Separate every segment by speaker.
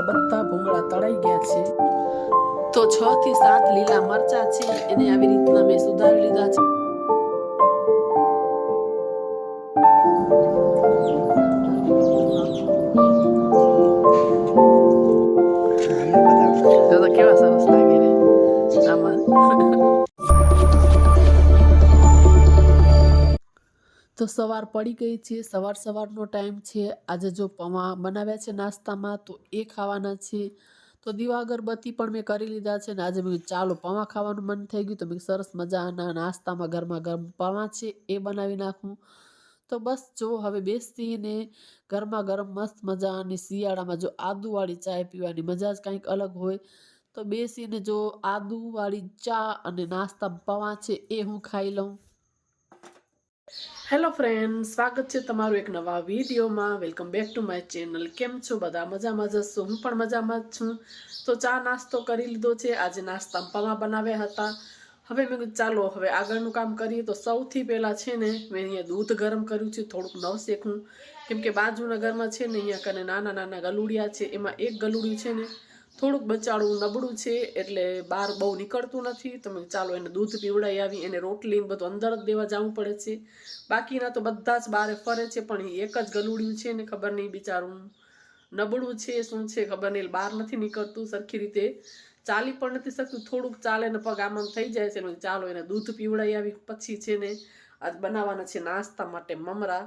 Speaker 1: બધા ભૂંગળા તળાઈ ગયા છે। તો 6 થી 7 લીલા મરચા છે એને આવી રીતના મેં સુધારી લીધા છે। તો કેવા સરસ લાગે રે આમાં। તો સવાર પડી ગઈ છે, સવારનો ટાઈમ છે। આજે જો પૌવા બનાવ્યા છે નાસ્તામાં તો એ ખાવાના છે। તો દીવા અગરબત્તી પણ મેં કરી લીધા છે ને આજે મેં ચાલો પૌવા ખાવાનું મન થઈ ગયું તો મેં સરસ મજાના નાસ્તામાં ગરમા ગરમ પૌવા છે એ બનાવી નાખું। તો બસ જો હવે બેસીને ગરમા ગરમ મસ્ત મજાની શિયાળામાં જો આદુવાળી ચાય પીવાની મજા જ કંઈક અલગ હોય। તો બેસીને જો આદુવાળી ચા અને નાસ્તા પૌવા છે એ હું ખાઈ લઉં। હેલો ફ્રેન્ડ, સ્વાગત છે તમારું એક નવા વિડીયોમાં। Welcome back to my channel. કેમ છો બધા? મજામાં જશો? હું પણ મજામાં જ છું। તો ચા નાસ્તો કરી લીધો છે। આજે નાસ્તા પૌવા બનાવ્યા હતા। હવે મેં કીધું ચાલો હવે આગળનું કામ કરીએ। તો સૌથી પહેલાં છે ને મેં અહીંયા દૂધ ગરમ કર્યું છે, થોડુંક નવશેકું, કેમ કે બાજુના ઘરમાં છે ને અહીંયા કને નાના નાના ગલુડિયા છે, એમાં એક ગલુડિયું છે ને થોડુંક બચાડું નબળું છે એટલે બહાર બહુ નીકળતું નથી। તો મેં ચાલો એને દૂધ પીવડાવી આવી, એને રોટલી બધું અંદર જ દેવા જવું પડે છે। બાકીના તો બધા જ બહાર ફરે છે પણ એક જ ગલુડિયું છે ને ખબર નહીં બિચારું નબળું છે શું છે ખબર નહીં, બહાર નથી નીકળતું, સરખી રીતે ચાલી પણ નથી શકતું, થોડુંક ચાલે ને પગ આમ થઈ જાય છે। ચાલો એને દૂધ પીવડાવી આવી। પછી છે ને આજ બનાવવાના છે નાસ્તા માટે મમરા।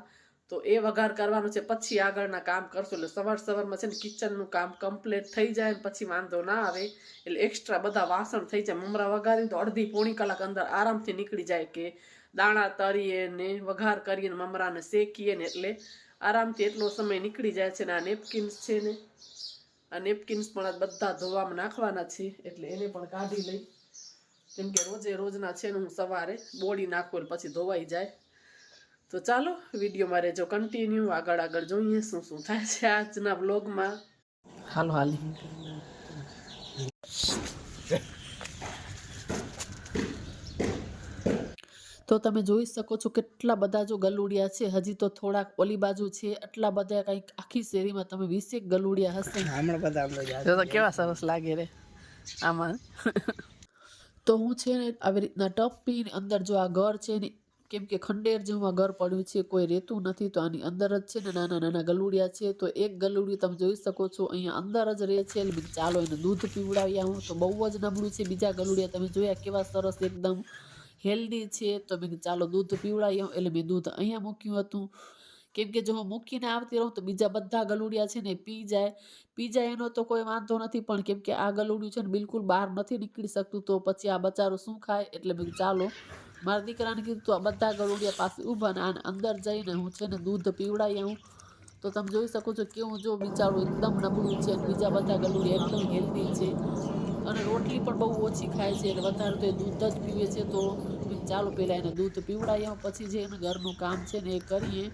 Speaker 1: તો એ વઘાર કરવાનો છે, પછી આગળના કામ કરશું। એટલે સવારમાં છે ને કિચનનું કામ કમ્પ્લીટ થઈ જાય ને પછી વાંધો ના આવે। એટલે એક્સ્ટ્રા બધા વાસણ થઈ જાય। મમરા વઘારીને તો અડધી પોણી કલાક અંદર આરામથી નીકળી જાય કે દાણા તળીએ ને વઘાર કરીએ ને મમરાને શેકીએ ને એટલે આરામથી એટલો સમય નીકળી જાય છે। ને આ નેપકિન્સ છે ને આ નેપકિન્સ પણ બધા ધોવામાં નાખવાના છે એટલે એને પણ કાઢી લઈ, કેમ કે રોજના છે ને હું સવારે બોળી નાખું પછી ધોવાઈ જાય। તો ચાલો વિડીયોમાં રહેજો કન્ટિન્યુ, આગળ જોઈએ શું શું થાય છે આજના વ્લોગમાં। હાલો હાલી તો તમે જોઈ શકો છો કેટલા બધા જો ગલુડિયા છે। હજી તો થોડાક ઓલી બાજુ છે, આટલા બધા કંઈક આખી શેરીમાં તમે 20 ગલુડિયા હશે। તો કેવા સરસ લાગે રે આમાં। તો હું છે ને આવી રીતના ટપ પીને અંદર જો આ ઘર છે ને કેમ કે ખંડેર જેવું આ ઘર પડ્યું છે, કોઈ રહેતું નથી, તો આની અંદર જ છે ને નાના નાના ગલુડિયા છે। તો એક ગલુડિયું તમે જોઈ શકો છો અહીંયા અંદર જ રહે છે। એટલે ચાલો એને દૂધ પીવડાવી આવું। તો બહુ જ નબળું છે, બીજા ગલુડિયા તમે જોયા કેવા સરસ એકદમ હેલ્ધી છે। તો મેં ચાલો દૂધ પીવડાવી આવું, એટલે મેં દૂધ અહીંયા મૂક્યું હતું, કેમ કે જો હું મૂકીને આવતી રહું તો બીજા બધા ગલુડિયા છે ને પી જાય એનો તો કોઈ વાંધો નથી, પણ કેમ કે આ ગલુડિયું છે ને બિલકુલ બહાર નથી નીકળી શકતું, તો પછી આ બચારું શું ખાય। એટલે મેં ચાલો મારા દીકરાને કીધું તો આ બધા ગલુડિયા પાસે ઊભા ને અંદર જઈને હું છે ને દૂધ પીવડાવી આવું। તો તમે જોઈ શકો છો કેવું જો બિચારું એકદમ નબળું છે અને બીજા બધા ગલુડિયા એકદમ હેલ્ધી છે અને રોટલી પણ બહુ ઓછી ખાય છે અને વધારે તો એ દૂધ જ પીવે છે। તો ચાલો પહેલાં એને દૂધ પીવડાવી આવું, પછી જે એને ઘરનું કામ છે ને એ કરીએ।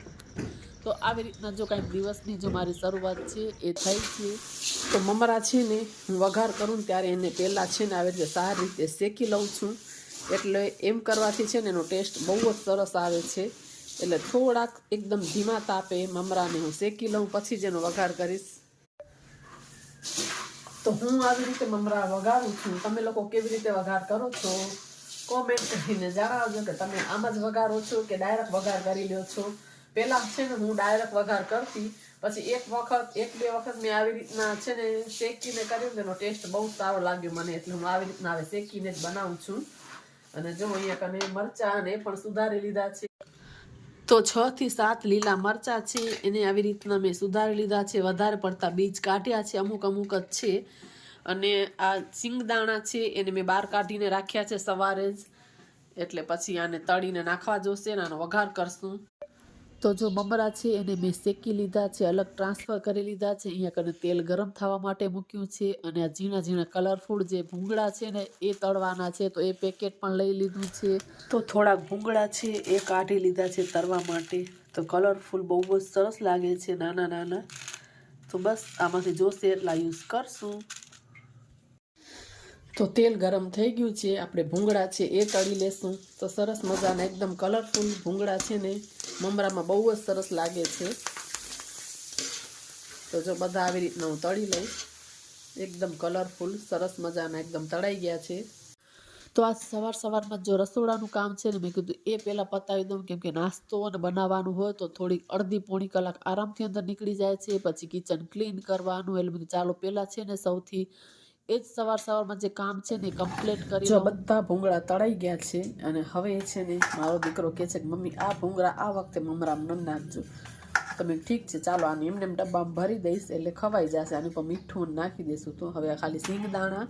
Speaker 1: તો આવી રીતના જો કાંઈક દિવસની જો મારી શરૂઆત છે એ થઈ છે। તો મમરા છે ને હું વઘાર કરું ત્યારે એને પહેલાં છે ને આવી રીતે સારી રીતે શેકી લઉં છું, એટલે એમ કરવાથી છે ને એનો ટેસ્ટ બહુ જ સરસ આવે છે। એટલે થોડાક એકદમ ધીમા તાપે મમરાને હું શેકી લઉં પછી જ એનો વઘાર કરીશ। તો હું આવી રીતે મમરા વઘારું છું, તમે લોકો કેવી રીતે વઘાર કરો છો કોમેન્ટ કરીને જણાવજો કે તમે આમ જ વઘારો છો કે ડાયરેક્ટ વઘાર કરી લ્યો છો। પહેલાં છે ને હું ડાયરેક્ટ વઘાર કરતી, પછી એક બે વખત મેં આવી રીતના છે ને શેકીને કર્યું તેનો ટેસ્ટ બહુ સારો લાગ્યો મને, એટલે હું આવી રીતના હવે શેકીને જ બનાવું છું। અને જો અહીંયા કને મરચાં અને એ પણ સુધારી લીધા છે। તો 6 થી 7 લીલા મરચાં છે એને આવી રીતના મેં સુધારી લીધા છે, વધારે પડતા બીજ કાઢ્યા છે, અમુક જ છે। અને આ સિંગદાણા છે એને મેં બહાર કાઢીને રાખ્યા છે સવારે જ, એટલે પછી આને તળીને નાખવા જોશે ને આનો વઘાર કરશું। તો જો મમરા છે એને મેં શેકી લીધા છે, અલગ ટ્રાન્સફર કરી લીધા છે, અહીંયા કને તેલ ગરમ થવા માટે મૂક્યું છે। અને આ ઝીણા ઝીણા કલરફુલ જે ભૂંગળા છે ને એ તળવાના છે, તો એ પેકેટ પણ લઈ લીધું છે। તો થોડાક ભૂંગળા છે એ કાઢી લીધા છે તળવા માટે, તો કલરફુલ બહુ જ સરસ લાગે છે નાના નાના। તો બસ આમાંથી જોશે એટલા યુઝ કરશું। તો તેલ ગરમ થઈ ગયું છે, આપણે ભૂંગળા છે એ તળી લેશું। તો સરસ મજાના એકદમ કલરફુલ ભૂંગળા છે ને મમરામાં બહુ જ સરસ લાગે છે। તો જો બધા આવી રીતના હું તળી લઈશ। એકદમ કલરફુલ સરસ મજાના એકદમ તળાઈ ગયા છે. તો આ સવારમાં જો રસોડાનું કામ છે ને મેં કીધું એ પહેલાં પતાવી દઉં, કેમ કે નાસ્તો અને બનાવવાનું હોય તો થોડીક અડધી પોણી કલાક આરામથી અંદર નીકળી જાય છે. પછી કિચન ક્લીન કરવાનું, એટલે બધું ચાલો પહેલાં છે ને સૌથી એ જ સવારમાં જે કામ છે ને કમ્પ્લીટ કરી. જો બધા ભૂંગળા તળાઈ ગયા છે અને હવે છે ને મારો દીકરો કહે છે કે મમ્મી આ ભૂંગળા આ વખતે મમરામાં ન નાખજો. તમે ઠીક છે ચાલો આને એમને ડબ્બામાં ભરી દઈશ એટલે ખવાઈ જશે. આની પર મીઠું નાખી દઈશું. તો હવે ખાલી સિંગદાણા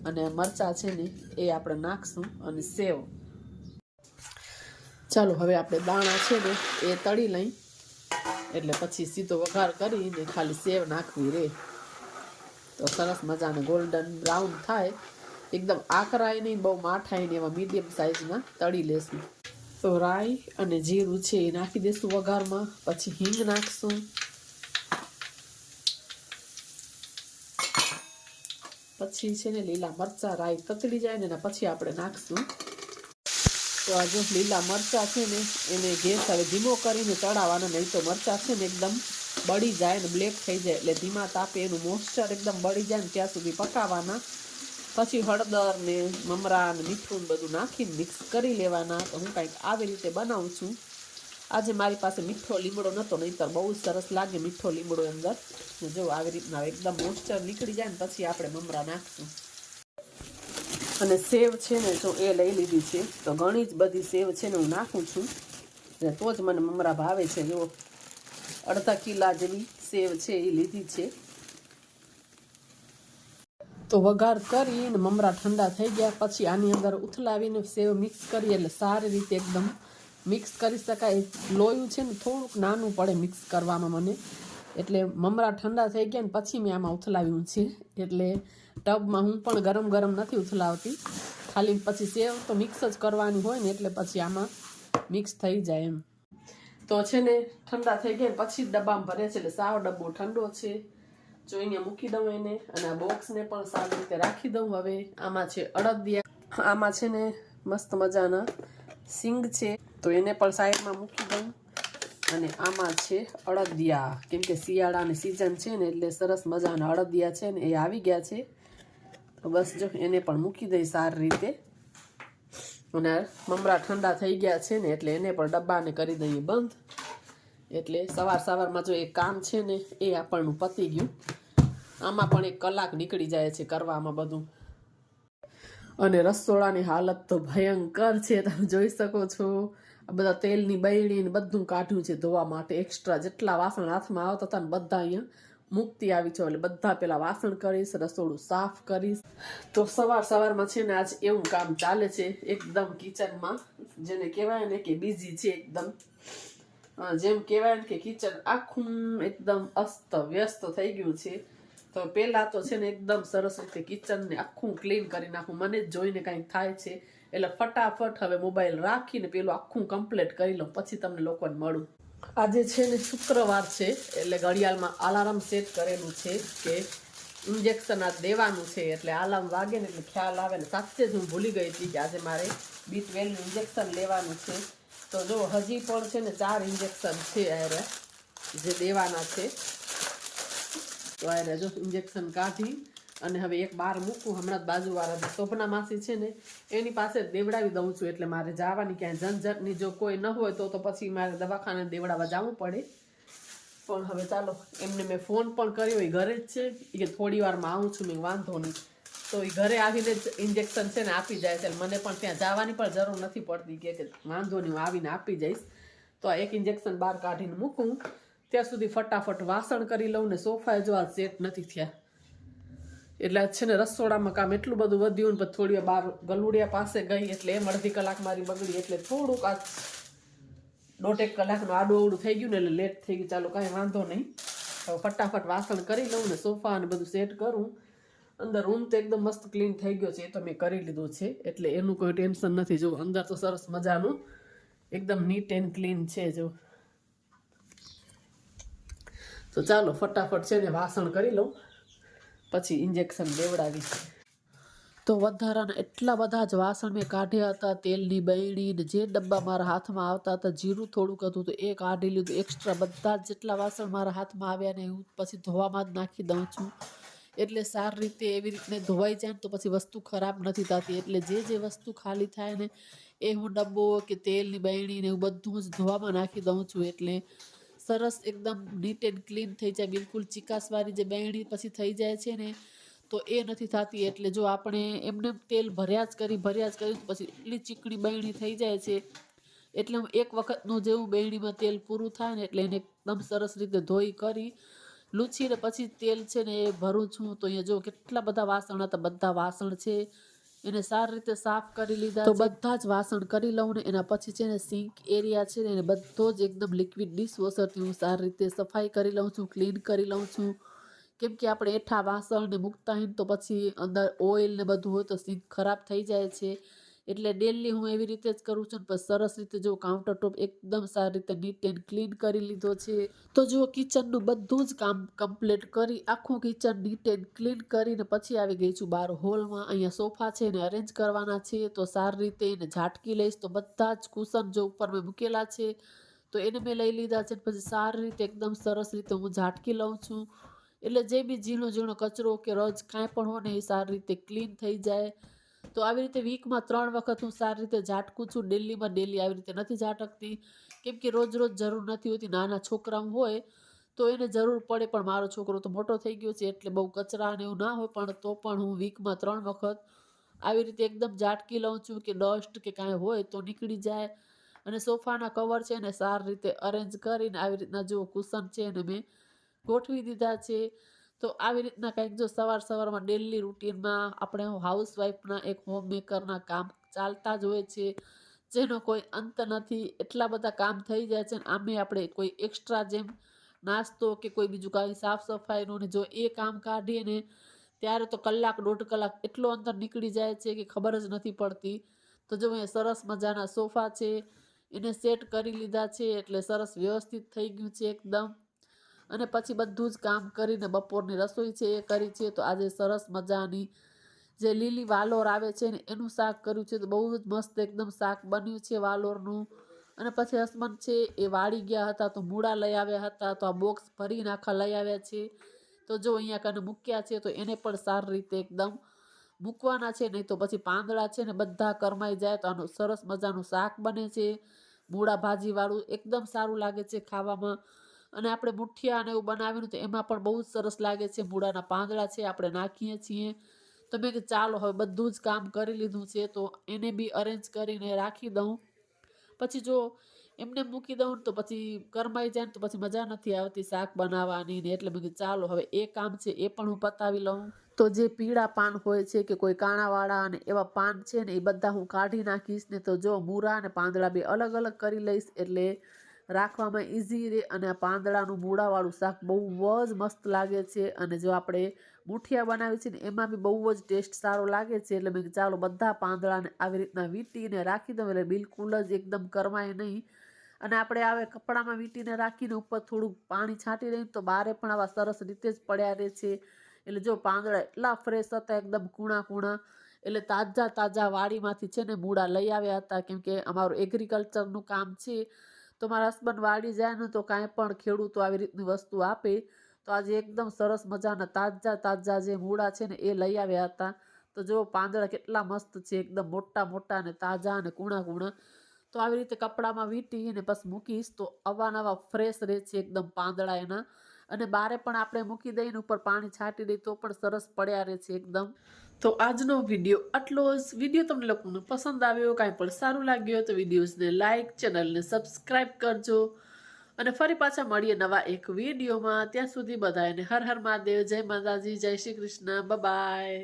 Speaker 1: અને મરચાં છે ને એ આપણે નાખશું અને સેવ. ચાલો હવે આપણે દાણા છે ને એ તળી લઈ એટલે પછી સીધો વઘાર કરીને ખાલી સેવ નાખવી રે. તો સરસ મજાને ગોલ્ડન બ્રાઉન થાય, એકદમ આકરાય નહીં બહુ માઠાય નહીં, એવા મીડિયમ સાઇઝના તળી લેશું. તો રાઈ અને જીરું છે એ નાખી દઈશું વઘારમાં. પછી હિંગ નાખશું, પછી છે ને લીલા મરચાં રાઈ તતડી જાય ને પછી આપણે નાખશું. તો આ જો લીલા મરચાં છે ને એને ગેસ હવે ધીમો કરીને ચડાવવાના, નહીં તો મરચાં છે ને એકદમ બળી જાય ને બ્લેક થઈ જાય. એટલે ધીમા તાપે એનું મોઇસ્ચર એકદમ બળી જાય ને ત્યાં સુધી પકાવવાના. પછી હળદર ને મમરા ને મીઠું બધું નાખીને મિક્સ કરી લેવાના. તો હું કંઈક આવી રીતે બનાવું છું. આજે મારી પાસે મીઠો લીમડો નહોતો, નહીંતર બહુ સરસ લાગે મીઠો લીમડો અંદર. જો આવી રીતના એકદમ મોઇસ્ચર નીકળી જાય ને પછી આપણે મમરા નાખશું. અને સેવ છે ને જો એ લઈ લીધી છે, તો ઘણી જ બધી સેવ છે ને હું નાખું છું, તો જ મને મમરા ભાવે છે. જો અડધા કિલા જેવી સેવ છે એ લીધી છે. તો વઘાર કરીને મમરા ઠંડા થઈ ગયા પછી આની અંદર ઉથલાવીને સેવ મિક્સ કરીએ એટલે સારી રીતે એકદમ મિક્સ કરી શકાય. લોયું છે ને થોડુંક નાનું પડે મિક્સ કરવામાં મને, એટલે મમરા ઠંડા થઈ ગયા ને પછી મેં આમાં ઉથલાવ્યું છે. એટલે ટબમાં હું પણ ગરમ ગરમ નથી ઉથલાવતી, ખાલી પછી સેવ તો મિક્સ જ કરવાની હોય ને એટલે પછી આમાં મિક્સ થઈ જાય એમ. તો છે ને ઠંડા થઈ ગયા પછી ડબ્બામાં ભરે છે, એટલે સાવ ડબ્બો ઠંડો છે. જો અહીંયા મૂકી દઉં એને, અને આ બોક્સને પણ સારી રીતે રાખી દઉં. હવે આમાં છે અડદિયા, આમાં છે ને મસ્ત મજાના સિંગ છે તો એને પણ સાઈડમાં મૂકી દઉં. અને આમાં છે અડદિયા, કેમ કે શિયાળાની સિઝન છે ને એટલે સરસ મજાના અડદિયા છે ને એ આવી ગયા છે. તો બસ જો એને પણ મૂકી દઈ સારી રીતે. અને મમરા ઠંડા થઈ ગયા છે ને એટલે એને પણ ડબ્બાને કરી દઈએ બંધ. એટલે સવારમાં જો એ કામ છે ને એ આપણનું પતી ગયું. આમાં પણ 1 કલાક નીકળી જાય છે કરવામાં બધું. અને રસોડાની હાલત તો ભયંકર છે, તમે જોઈ શકો છો. આ બધા તેલની બૈડી ને બધું કાઢ્યું છે ધોવા માટે. એક્સ્ટ્રા જેટલા વાસણ હાથમાં આવતા હતા ને બધા અહીંયા મૂકતી આવી છો. એટલે બધા પેલા વાસણ કરીશ, રસોડું સાફ કરીશ. તો સવારમાં છે ને આજ એવું કામ ચાલે છે એકદમ કિચનમાં, જેને કહેવાય ને કે બિઝી છે એકદમ. જેમ કહેવાય ને કે કિચન આખું એકદમ અસ્ત વ્યસ્ત થઈ ગયું છે. તો પહેલાં તો છે ને એકદમ સરસ રીતે કિચનને આખું ક્લીન કરી નાખું. મને જ જોઈને કંઈક થાય છે એટલે ફટાફટ હવે મોબાઈલ રાખીને પેલું આખું કમ્પ્લીટ કરી લઉં, પછી તમને લોકોને મળું. આજે છે ને શુક્રવાર છે એટલે ઘડિયાળમાં અલાર્મ સેટ કરેલું છે કે ઇન્જેક્શન આ દેવાનું છે. એટલે અલાર્મ વાગે ને એટલે ખ્યાલ આવે ને. સાચે જ હું ભૂલી ગઈ હતી કે આજે મારે B12 ઇન્જેક્શન લેવાનું છે. તો જો હજી પણ છે ને 4 ઇન્જેક્શન છે આરે જે દેવાના છે. તો આરે જો ઇન્જેક્શન કાઢી અને હવે એક બહાર મૂકું. હમણાં જ બાજુવાળા શોભના માસી છે ને એની પાસે દેવડાવી દઉં છું. એટલે મારે જવાની ક્યાંય ઝંઝટની જો કોઈ ન હોય તો પછી મારે દવાખાને દેવડાવવા જવું પડે. પણ હવે ચાલો, એમને મેં ફોન પણ કર્યો, એ ઘરે જ છે કે થોડી વારમાં આવું છું. મેં વાંધો નહીં. તો એ ઘરે આવીને જ ઇન્જેક્શન છે ને આપી જાય છે. મને પણ ત્યાં જવાની પણ જરૂર નથી પડતી કે વાંધો નહીં હું આવીને આપી જઈશ. તો આ એક ઇન્જેક્શન બહાર કાઢીને મૂકું. ત્યાં સુધી ફટાફટ વાસણ કરી લઉં ને સોફાએ જો આ સેટ નથી થયા. એટલે છે ને રસોડામાં કામ એટલું બધું વધ્યું ને પછી થોડી વાર બહાર ગલુડિયા પાસે ગઈ એટલે એમ અડધી કલાક મારી બગડી. એટલે થોડુંક આ 1.5 કલાકનું આડું અવડું થઈ ગયું ને એટલે લેટ થઈ ગયું. ચાલો કાંઈ વાંધો નહીં. હવે ફટાફટ વાસણ કરી લઉં ને સોફા અને બધું સેટ કરું. અંદર રૂમ તો એકદમ મસ્ત ક્લીન થઈ ગયો છે, એ તો મેં કરી લીધું છે એટલે એનું કોઈ ટેન્શન નથી. જો અંદર તો સરસ મજાનું એકદમ નીટ એન્ડ ક્લીન છે. જો તો ચાલો ફટાફટ છે ને વાસણ કરી લઉં પછી ઇન્જેક્શન લેવડાવી. તો વધારાના એટલા બધા જ વાસણ મેં કાઢ્યા હતા. તેલની બૈડી ને જે ડબ્બા મારા હાથમાં આવતા હતા, જીરું થોડુંક હતું તો એ કાઢી લીધું. એક્સ્ટ્રા બધા જ જેટલા વાસણ મારા હાથમાં આવ્યા ને હું પછી ધોવામાં જ નાખી દઉં છું. એટલે સારી રીતે એવી રીતને ધોવાઈ જાય ને તો પછી વસ્તુ ખરાબ નથી થતી. એટલે જે વસ્તુ ખાલી થાય ને એ હું ડબ્બો કે તેલની બરણી ને એવું બધું જ ધોવામાં નાખી દઉં છું. એટલે સરસ એકદમ નીટ એન્ડ ક્લીન થઈ જાય. બિલકુલ ચિકાસવાળી જે બરણી પછી થઈ જાય છે ને તો એ નથી થતી. એટલે જો આપણે એમને તેલ ભર્યા જ કરી પછી એટલી ચીકણી બરણી થઈ જાય છે. એટલે હું એક વખતનું જેવું બરણીમાં તેલ પૂરું થાય ને એટલે એને એકદમ સરસ રીતે ધોઈ કરી લૂછીને પછી તેલ છે ને એ ભરું છું. તો અહીંયા જો કેટલા બધા વાસણ હતા, બધા વાસણ છે એને સારી રીતે સાફ કરી લીધા. તો બધા જ વાસણ કરી લઉં ને એના પછી છે ને સિંક એરિયા છે ને એને બધો જ એકદમ લિક્વિડ ડિશવોશરથી હું સારી રીતે સફાઈ કરી લઉં છું, ક્લીન કરી લઉં છું. કેમ કે આપણે એઠા વાસણ ને મૂકતા હોય તો પછી અંદર ઓઇલ ને બધું હોય તો સિંક ખરાબ થઈ જાય છે. એટલે ડેલી હું એવી રીતે જ કરું છું. પછી સરસ રીતે જો કાઉન્ટર ટોપ એકદમ સારી રીતે નીટ એન્ડ ક્લીન કરી લીધો છે. તો જો કિચનનું બધું જ કામ કમ્પ્લીટ કરી આખું કિચન નીટ એન્ડ ક્લીન કરીને પછી આવી ગઈ છું બહાર હોલમાં. અહીંયા સોફા છે એને અરેન્જ કરવાના છે તો સારી રીતે એને ઝાટકી લઈશ. તો બધા જ કુશન જો ઉપર મેં મૂકેલા છે તો એને મેં લઈ લીધા છે. પછી સારી રીતે એકદમ સરસ રીતે હું ઝાટકી લઉં છું. એટલે જે બી ઝીણો કચરો કે રજ કાંઈ પણ હોય ને એ સારી રીતે ક્લીન થઈ જાય. તો આવી રીતે વીકમાં 3 વખત હું સારી રીતે ઝાટકું છું. ડેલી આવી રીતે નથી ઝાટકતી કેમ કે રોજ જરૂર નથી હોતી. નાના છોકરા હોય તો એને જરૂર પડે પણ મારો છોકરો તો મોટો થઈ ગયો છે એટલે બહુ કચરા ને એવું ના હોય પણ તો પણ હું વીકમાં 3 વખત આવી રીતે એકદમ ઝાટકી લઉં છું કે ડસ્ટ કે કાંઈ હોય તો નીકળી જાય. અને સોફાના કવર છે ને સારી રીતે અરેન્જ કરીને આવી રીતના જો કુશન છે એને મેં ગોઠવી દીધા છે. તો આવી રીતના કંઈક જો સવારમાં ડેલી રૂટીનમાં આપણે હાઉસવાઈફના એક હોમમેકરના કામ ચાલતા જ હોય છે જેનો કોઈ અંત નથી. એટલા બધા કામ થઈ જાય છે ને આમે આપણે કોઈ એક્સ્ટ્રા જેમ નાસ્તો કે કોઈ બીજું કાંઈ સાફ સફાઈનું ને જો એ કામ કાઢીએ ને ત્યારે તો 1-1.5 કલાક એટલો અંદર નીકળી જાય છે કે ખબર જ નથી પડતી. તો જો અહીંયા સરસ મજાના સોફા છે એને સેટ કરી લીધા છે એટલે સરસ વ્યવસ્થિત થઈ ગયું છે એકદમ. અને પછી બધું જ કામ કરીને બપોરની રસોઈ છે એ કરી છે. તો આજે સરસ મજાની જે લીલી વાલોર આવે છે ને એનું શાક કર્યું છે. તો બહુ જ મસ્ત એકદમ શાક બન્યું છે વાલોરનું. અને પછી હસબન્ડ છે એ વાળી ગયા હતા તો મૂળા લઈ આવ્યા હતા તો આ બોક્સ ભરીને આખા લઈ આવ્યા છે. તો જો અહીંયા કને મૂક્યા છે તો એને પણ સારી રીતે એકદમ મૂકવાના છે. નહીં તો પછી પાંદડા છે ને બધા કરમાઈ જાય. તો આનું સરસ મજાનું શાક બને છે મૂળા ભાજીવાળું. એકદમ સારું લાગે છે ખાવામાં. અને આપણે મુઠિયા અને એવું બનાવ્યું તો એમાં પણ બહુ જ સરસ લાગે છે. મૂળાના પાંદડા છે આપણે નાખીએ છીએ. તો મેં કે ચાલો હવે બધું જ કામ કરી લીધું છે તો એને બી અરેન્જ કરીને રાખી દઉં. પછી જો એમને મૂકી દઉં તો પછી કરમાઈ જાય ને તો પછી મજા નથી આવતી શાક બનાવવાની ને. એટલે મેં કીધું ચાલો હવે એ કામ છે એ પણ હું પતાવી લઉં. તો જે પીળા પાન હોય છે કે કોઈ કાણાવાળા અને એવા પાન છે ને એ બધા હું કાઢી નાખીશ ને. તો જો મૂળા અને પાંદડા બે અલગ કરી લઈશ એટલે રાખવામાં ઇઝી રહે. અને આ પાંદડાનું મૂળાવાળું શાક બહુ જ મસ્ત લાગે છે. અને જો આપણે મુઠિયા બનાવી છે ને એમાં બી બહુ જ ટેસ્ટ સારો લાગે છે. એટલે મેં ચાલો બધા પાંદડાને આવી રીતના વીંટીને રાખી દઉં એટલે બિલકુલ જ એકદમ કરમાય નહીં. અને આપણે આવે કપડામાં વીંટીને રાખીને ઉપર થોડુંક પાણી છાંટી દઈએ તો બારે પણ આવા સરસ રીતે જ પડ્યા રહે છે. એટલે જો પાંદડા એટલા ફ્રેશ હતા એકદમ કૂણા. એટલે તાજા વાડીમાંથી છે ને મૂળા લઈ આવ્યા હતા. કેમ કે અમારું એગ્રીકલ્ચરનું કામ છે તો મારા હસબન્ડ વાડી જાય ને તો કાંઈ પણ ખેડૂતો આવી રીતની વસ્તુ આપે. તો આજે એકદમ સરસ મજાના તાજા જે મૂળા છે ને એ લઈ આવ્યા હતા. તો જો પાંદડા કેટલા મસ્ત છે એકદમ મોટા અને તાજા અને કૂણા. તો આવી રીતે કપડામાં વીંટીને બસ મૂકીશ તો અવાનવા ફ્રેશ રહે છે એકદમ પાંદડા એના. અને બારે પણ આપણે મૂકી દઈને ઉપર પાણી છાંટી દઈએ તો પણ સરસ પડ્યા રહે છે એકદમ. તો આજનો વિડીયો આટલો જ. વિડીયો તમને લોકોને પસંદ આવ્યો કાંઈ પણ સારું લાગ્યું તો વિડીયોઝને લાઇક, ચેનલને સબસ્ક્રાઈબ કરજો. અને ફરી પાછા મળીએ નવા એક વિડીયોમાં. ત્યાં સુધી બધાને હર હર મહાદેવ, જય માતાજી, જય શ્રી કૃષ્ણ, બાય.